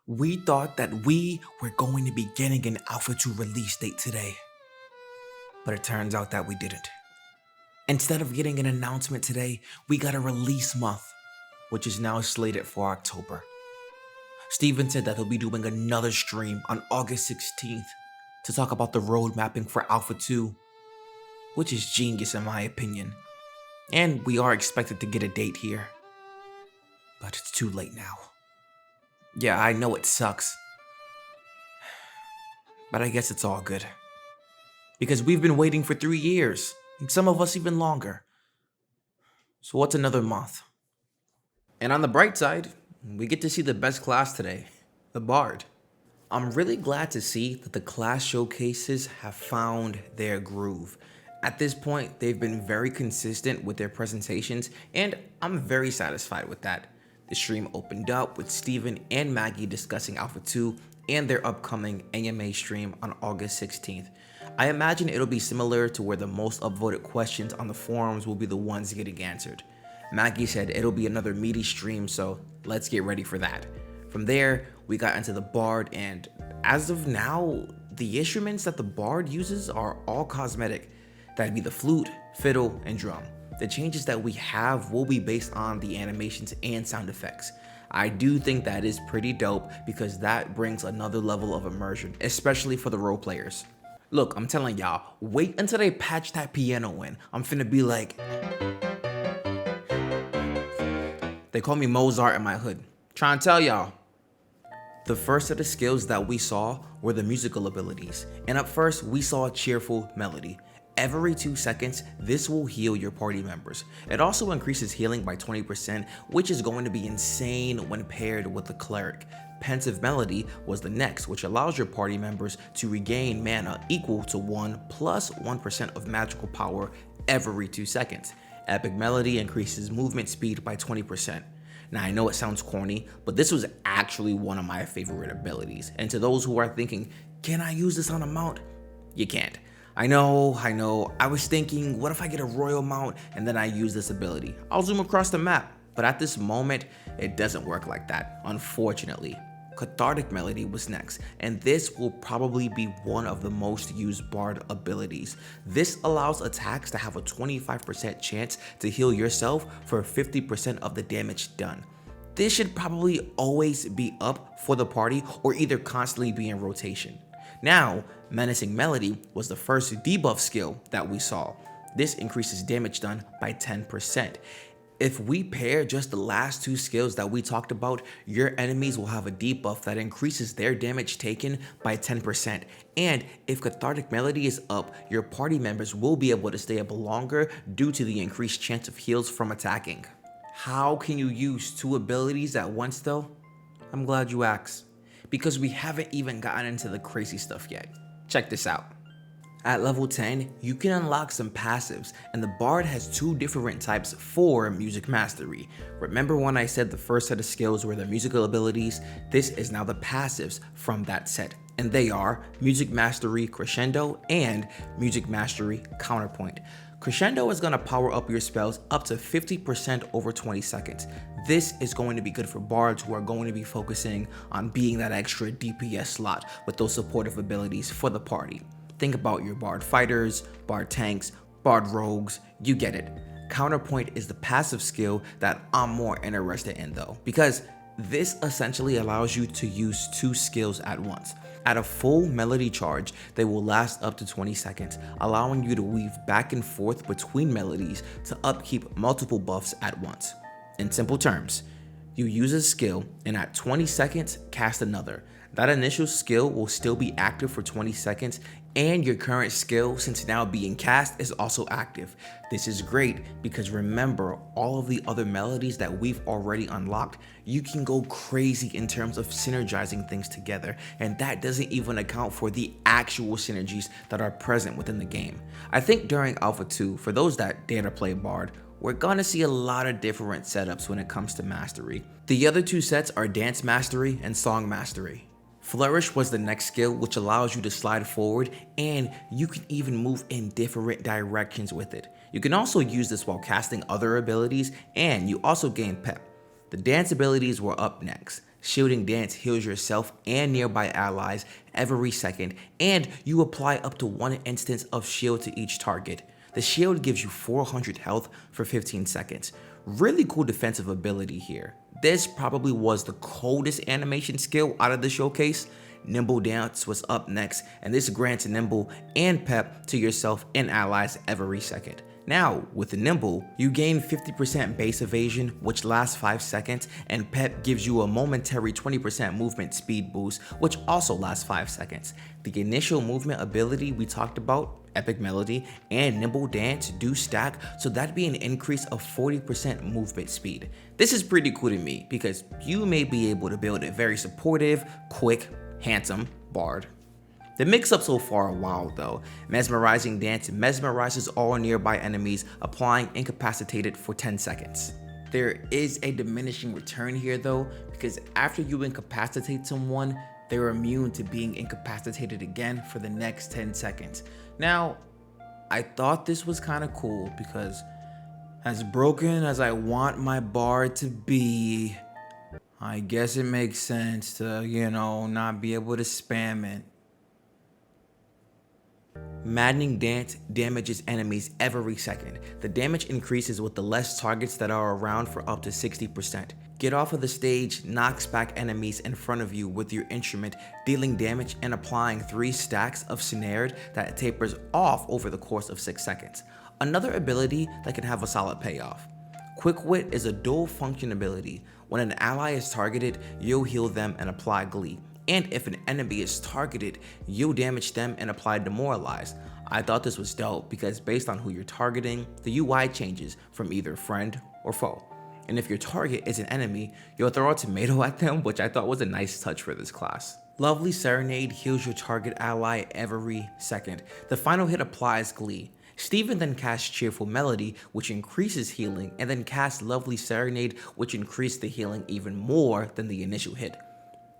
We thought that we were going to be getting an Alpha 2 release date today, but it turns out that we didn't. Instead of getting an announcement today, we got a release month, which is now slated for October. Steven said that he'll be doing another stream on August 16th to talk about the road mapping for Alpha 2, which is genius in my opinion. And we are expected to get a date here, but it's too late now. Yeah, I know it sucks, but I guess it's all good. Because we've been waiting for 3 years, and some of us even longer. So what's another month? And on the bright side, we get to see the best class today, the Bard. I'm really glad to see that the class showcases have found their groove. At this point, they've been very consistent with their presentations, and I'm very satisfied with that. The stream opened up with Steven and Maggie discussing Alpha 2 and their upcoming AMA stream on August 16th. I imagine it'll be similar to where the most upvoted questions on the forums will be the ones getting answered. Maggie said it'll be another meaty stream, so let's get ready for that. From there, we got into the Bard, and as of now, the instruments that the Bard uses are all cosmetic. That'd be the flute, fiddle, and drum. The changes that we have will be based on the animations and sound effects. I do think that is pretty dope because that brings another level of immersion, especially for the role players. Look, I'm telling y'all, wait until they patch that piano in. I'm finna be like, they call me Mozart in my hood. Trying to tell y'all. The first set of skills that we saw were the musical abilities. And up first, we saw a cheerful melody. Every 2 seconds, this will heal your party members. It also increases healing by 20%, which is going to be insane when paired with the cleric. Pensive Melody was the next, which allows your party members to regain mana equal to 1 plus 1% of magical power every 2 seconds. Epic Melody increases movement speed by 20%. Now I know it sounds corny, but this was actually one of my favorite abilities. And to those who are thinking, can I use this on a mount? You can't. I know, I was thinking, what if I get a royal mount and then I use this ability? I'll zoom across the map, but at this moment, it doesn't work like that, unfortunately. Cathartic Melody was next, and this will probably be one of the most used Bard abilities. This allows attacks to have a 25% chance to heal yourself for 50% of the damage done. This should probably always be up for the party or either constantly be in rotation. Now, Menacing Melody was the first debuff skill that we saw. This increases damage done by 10%. If we pair just the last 2 skills that we talked about, your enemies will have a debuff that increases their damage taken by 10%. And if Cathartic Melody is up, your party members will be able to stay up longer due to the increased chance of heals from attacking. How can you use 2 abilities at once though? I'm glad you asked, because we haven't even gotten into the crazy stuff yet. Check this out. At level 10, you can unlock some passives, and the Bard has 2 different types for Music Mastery. Remember when I said the first set of skills were the musical abilities? This is now the passives from that set, and they are Music Mastery Crescendo and Music Mastery Counterpoint. Crescendo is going to power up your spells up to 50% over 20 seconds. This is going to be good for bards who are going to be focusing on being that extra DPS slot with those supportive abilities for the party. Think about your bard fighters, bard tanks, bard rogues, you get it. Counterpoint is the passive skill that I'm more interested in though, because this essentially allows you to use 2 skills at once. At a full melody charge, they will last up to 20 seconds, allowing you to weave back and forth between melodies to upkeep multiple buffs at once. In simple terms, you use a skill and at 20 seconds, cast another. That initial skill will still be active for 20 seconds, and your current skill, since now being cast, is also active. This is great because remember, all of the other melodies that we've already unlocked, you can go crazy in terms of synergizing things together, and that doesn't even account for the actual synergies that are present within the game. I think during Alpha 2, for those that dare to play Bard, we're gonna see a lot of different setups when it comes to mastery. The other 2 sets are Dance Mastery and Song Mastery. Flourish was the next skill, which allows you to slide forward, and you can even move in different directions with it. You can also use this while casting other abilities, and you also gain pep. The dance abilities were up next. Shielding Dance heals yourself and nearby allies every second, and you apply up to 1 instance of shield to each target. The shield gives you 400 health for 15 seconds. Really cool defensive ability here. This probably was the coldest animation skill out of the showcase. Nimble Dance was up next, and this grants Nimble and Pep to yourself and allies every second. Now, with the Nimble, you gain 50% base evasion, which lasts 5 seconds, and Pep gives you a momentary 20% movement speed boost, which also lasts 5 seconds. The initial movement ability we talked about, Epic Melody, and Nimble Dance do stack, so that'd be an increase of 40% movement speed. This is pretty cool to me, because you may be able to build a very supportive, quick, handsome bard. The mix-up so far are wild though. Mesmerizing Dance mesmerizes all nearby enemies, applying incapacitated for 10 seconds. There is a diminishing return here though, because after you incapacitate someone, they're immune to being incapacitated again for the next 10 seconds. Now, I thought this was kind of cool because as broken as I want my bard to be, I guess it makes sense to, not be able to spam it. Maddening Dance damages enemies every second. The damage increases with the less targets that are around for up to 60%. Get off of the stage knocks back enemies in front of you with your instrument, dealing damage and applying 3 stacks of Snared that tapers off over the course of 6 seconds. Another ability that can have a solid payoff. Quick Wit is a dual function ability. When an ally is targeted, you'll heal them and apply Glee. And if an enemy is targeted, you'll damage them and apply Demoralize. I thought this was dope because based on who you're targeting, the UI changes from either friend or foe. And if your target is an enemy, you'll throw a tomato at them, which I thought was a nice touch for this class. Lovely Serenade heals your target ally every second. The final hit applies Glee. Steven then casts Cheerful Melody, which increases healing, and then casts Lovely Serenade, which increased the healing even more than the initial hit.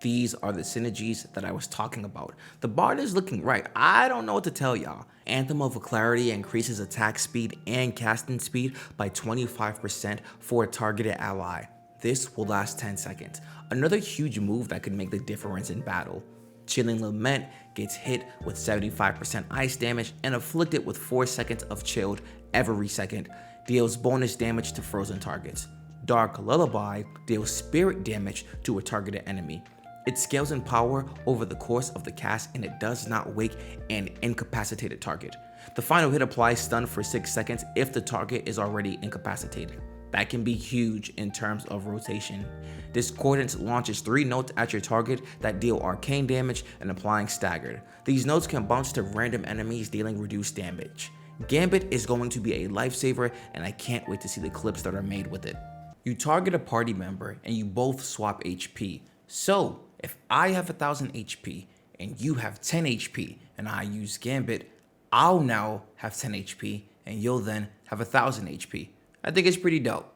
These are the synergies that I was talking about. The bard is looking right. I don't know what to tell y'all. Anthem of Clarity increases attack speed and casting speed by 25% for a targeted ally. This will last 10 seconds. Another huge move that could make the difference in battle. Chilling Lament gets hit with 75% ice damage and afflicted with 4 seconds of chilled every second. Deals bonus damage to frozen targets. Dark Lullaby deals spirit damage to a targeted enemy. It scales in power over the course of the cast and it does not wake an incapacitated target. The final hit applies stun for 6 seconds if the target is already incapacitated. That can be huge in terms of rotation. Discordance launches 3 notes at your target that deal arcane damage and applying staggered. These notes can bounce to random enemies dealing reduced damage. Gambit is going to be a lifesaver and I can't wait to see the clips that are made with it. You target a party member and you both swap HP. So, if I have 1000 HP and you have 10 HP and I use Gambit, I'll now have 10 HP and you'll then have 1000 HP. I think it's pretty dope.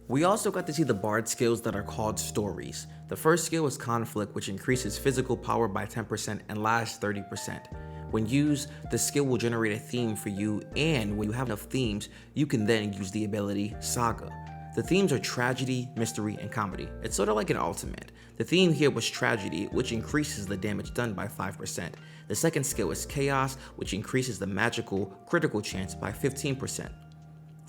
We also got to see the bard skills that are called stories. The first skill is Conflict, which increases physical power by 10% and lasts 30%. When used, the skill will generate a theme for you, and when you have enough themes, you can then use the ability Saga. The themes are tragedy, mystery, and comedy. It's sort of like an ultimate. The theme here was tragedy, which increases the damage done by 5%. The second skill is chaos, which increases the magical critical chance by 15%.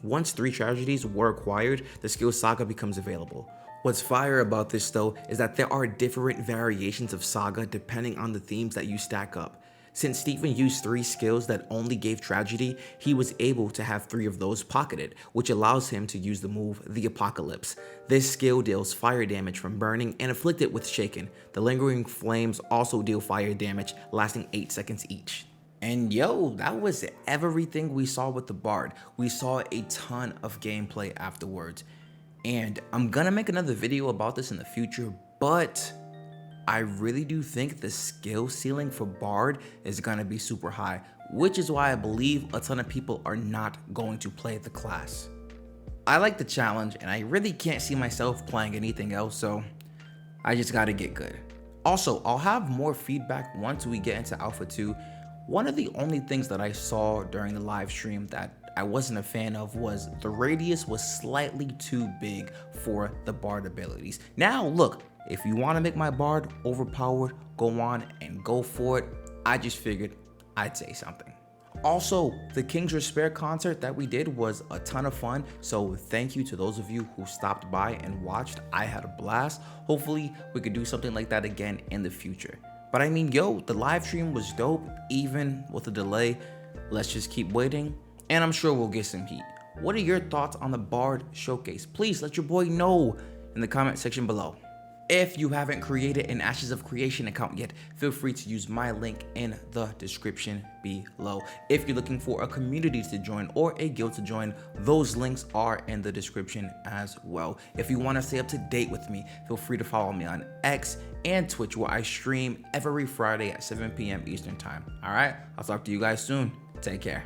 Once 3 tragedies were acquired, the skill Saga becomes available. What's fire about this though is that there are different variations of Saga depending on the themes that you stack up. Since Stephen used 3 skills that only gave tragedy, he was able to have 3 of those pocketed, which allows him to use the move The Apocalypse. This skill deals fire damage from burning and afflicted with shaken. The lingering flames also deal fire damage, lasting 8 seconds each. And yo, that was everything we saw with the bard. We saw a ton of gameplay afterwards. And I'm gonna make another video about this in the future, but I really do think the skill ceiling for bard is gonna be super high, which is why I believe a ton of people are not going to play the class. I like the challenge and I really can't see myself playing anything else, so I just gotta get good. Also, I'll have more feedback once we get into Alpha 2. One of the only things that I saw during the live stream that I wasn't a fan of was the radius was slightly too big for the bard abilities. Now look, If you want to make my bard overpowered, go on and go for it. I just figured I'd say something. Also, the King's Despair concert that we did was a ton of fun, so thank you to those of you who stopped by and watched. I had a blast. Hopefully, we could do something like that again in the future. But I mean, yo, the live stream was dope, even with a delay. Let's just keep waiting, and I'm sure we'll get some heat. What are your thoughts on the Bard Showcase? Please let your boy know in the comment section below. If you haven't created an Ashes of Creation account yet, feel free to use my link in the description below. If you're looking for a community to join or a guild to join, those links are in the description as well. If you want to stay up to date with me, feel free to follow me on X and Twitch, where I stream every Friday at 7 p.m. Eastern time. All right, I'll talk to you guys soon. Take care.